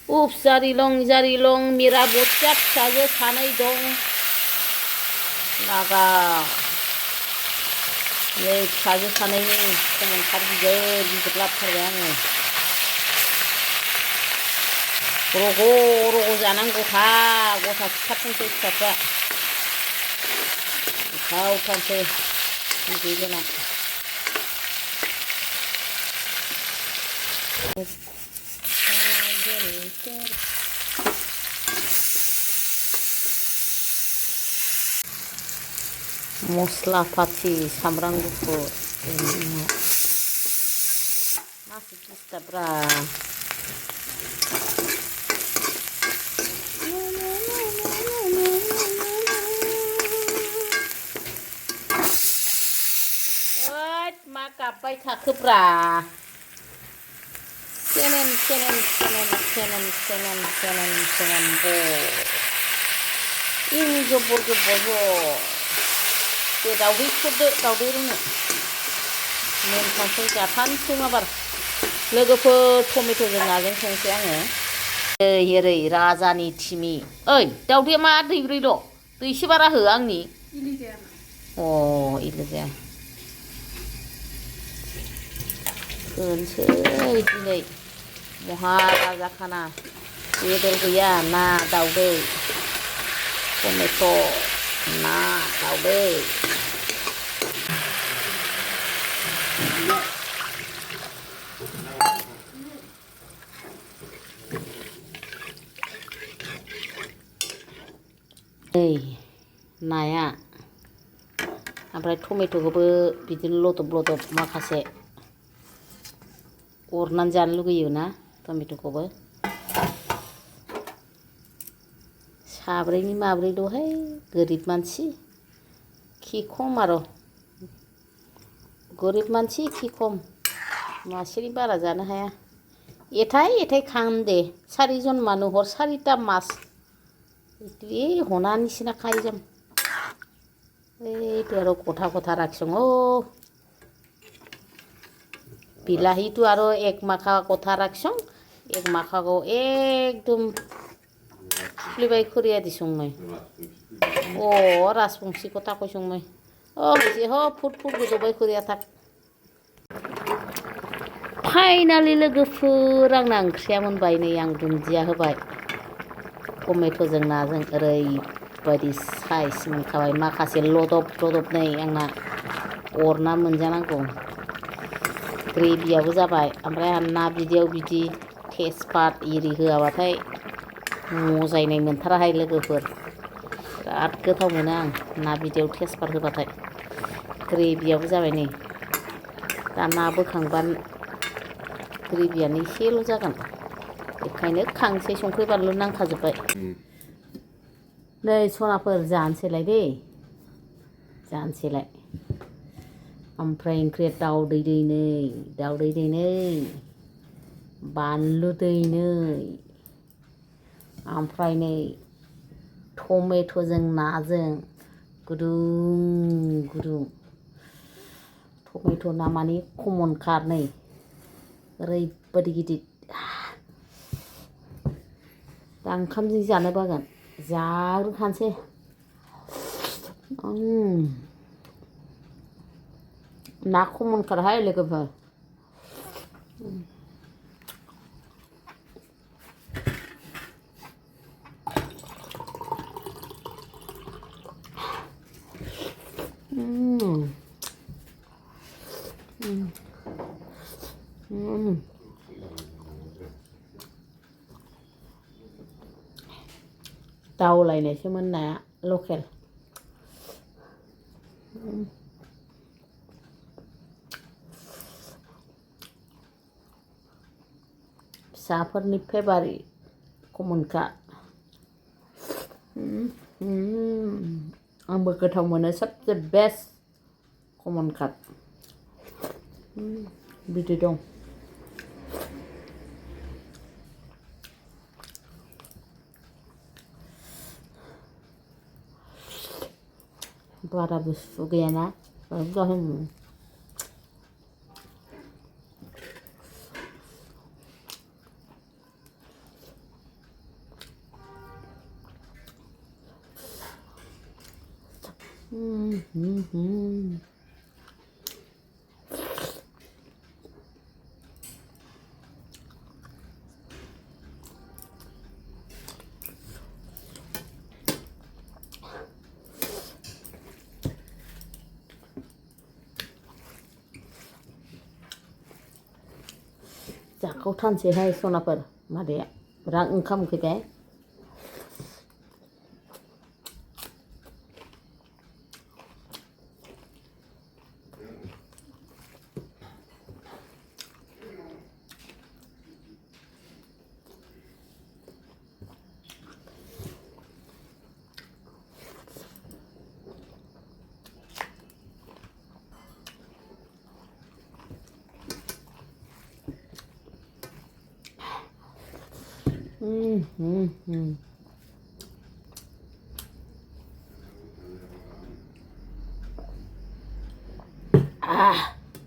उप्स जारिलं मिरा बच्चा फिसाजो सानै दं लागा नै फिसाजो सानैनि खमनखार गिदिर लाबथारबाय आङो रग' जानांगौ गथा सिथारथोंसै फिसाफ्रा गोथावथारसै बिदै गोनां मस्ला पाति सामब्राम गुफुर masih kita bra what maka pai thakubra senen bo ini gobor daodwi रुनो मोनखांसै जाथानसै माबार लोगोफोर टमेट'जों नाजों संसै आङो ओरै राजानि थिमि ओइ दाउदैया मा दैब्रैल' दै एसे बारा हो आंनि इलिजाया होनसै दिनै महाराजा खाना बेदर गैया ना दाउदै टमेट' ना दाउदै नाया ओमफ्राय टमेट'खौबो बिदिनो लदब माखासे अरनानै जानो लुगैयो ना टमेट'खौबो साब्रैनि माब्रैल'हाय गोरिब मानसि खि खम आरो गोरिब मानसि खि खम मासेनि बारा जानो हाया एथाय खाम दे 4 जन মানুহৰ 4টা মাছ ये होना निसिना खाई जम तो कोठा राखसं बिलाही तो आरो एक माखा कोठा राखसं एक माखा को एकदम फुलिबाय खोरिया दिसं मैं राजबंशी कोठा कोसं मैं जे हो फुट गोदौबाय खोरिया थाक फाइनालि लोगोफोर आंना ओंख्रिया मोनबाय नै आं दुन्दिया होबाय टमेट'जों नाजों ओरैबायदि साइज मोनखाबाय माखासे लदब नै आंना अरना मोनजानांगौ ग्रेभियाबो जाबाय ओमफ्राय ना बिदैयाव बिदि तेजपात इरि होआबाथाय मजायनाय मोनथाराहाय लोगोफोर बिराद गोथाव मोनो आं ना बिदैयाव तेजपात होबाथाय ग्रेभियाबो जाबाय नै दा ना बोखांबा ग्रेभियानो एसेल' जागोन बेखायनो खांसै संख्रि बानलु नांखाजोब्बाय नै सनाफोर जानोसैलाय दे जानोसैलाय ओमफ्राय ओंख्रिया दाउदै दै बानलु दै ओमफ्राय नै टमेट'जों नाजों गुदुं टमेट' ना माने कमन खार नै ओरैबायदि गिदिर दा ओंखामजों जानो बागोन जाग्रोखानोसै ना खमनखारहाय लोगोफोर दावलायनायसोमोन नाया लकेल फिसाफोरनि फेभारिट कमनखा आंबो गोथाव मोनो सबसे बेस्ट कमन काट बिदि दं बारा बुस्थु गैयाना जाखौ थानसैहाय सनाफोर मादैया बिराद ओंखाम उखैबाय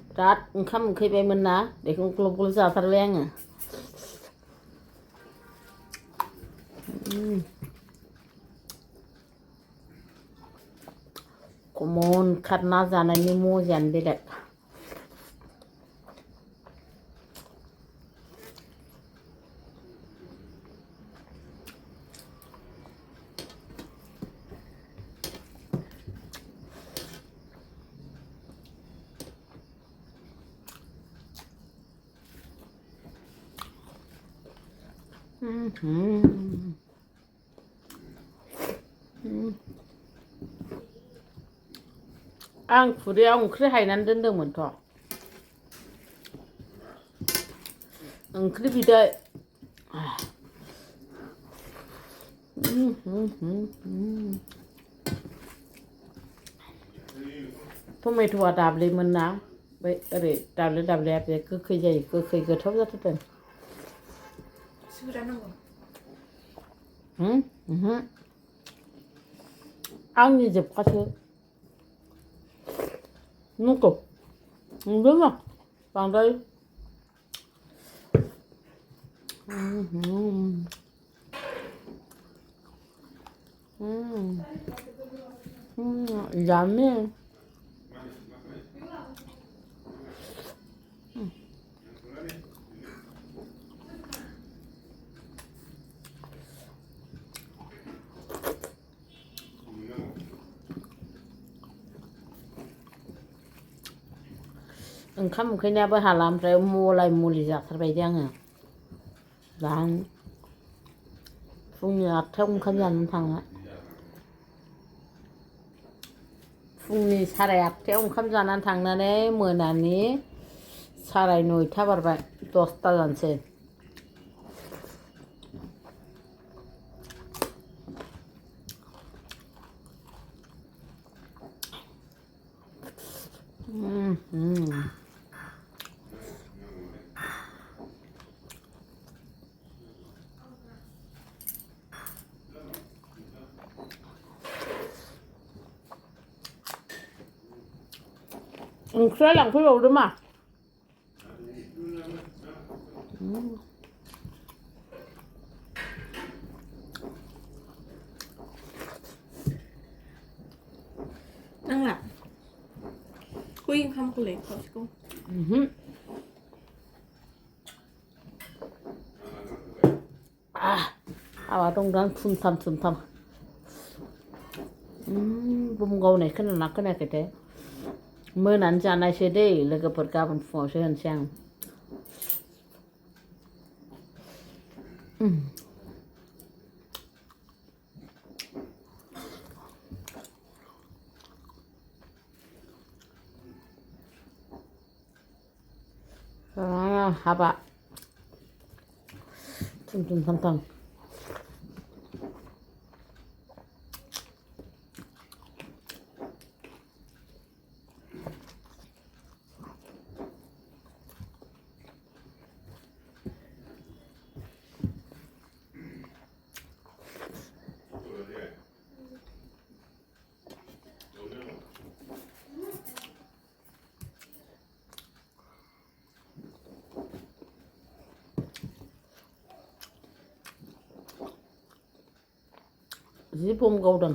बिराद ओंखाम उखैबायमोन ना बेखौ ग्लब ग्लब जाथारबाय आङो कमन खारना जानायनि मजायानो बेलेग आं खुरैयाव ओंख्रि हायनानै दोनदोंमोनथ' ओंख्रि बिदै टमेट'आ दाब्लेमोन ना बै ओरै दाब्ले दाब्लेया बे गोखै जायो गोखै गोथाव जाथारदों आंनि जोबखासो नंगौ नुदों बांद्राय yummy ओंखाम उखैनायाबो हाला ओमफ्राय मलाय मुलि जाथारबाय आङो दा फुंनि 8टायाव ओंखाम जानानै थाङो फुंनि 8:30 ओंखाम जानानै थांनानै मोनानि 9:30 बारबाय 10ता जानोसै ओंख्रिया लांफैबावदो मा नांला बै ओंखामखौलाय खावसेखौ हाबा दंदां थुमथाम थुमथाम बुम गावनाय खोनाना खोनायाखैथाय मोनानि जानायसो दै लोगोफोर गाबोन फुङावसो होनसै आं हाबा थुम थुम थाम थाम जि बम गावदों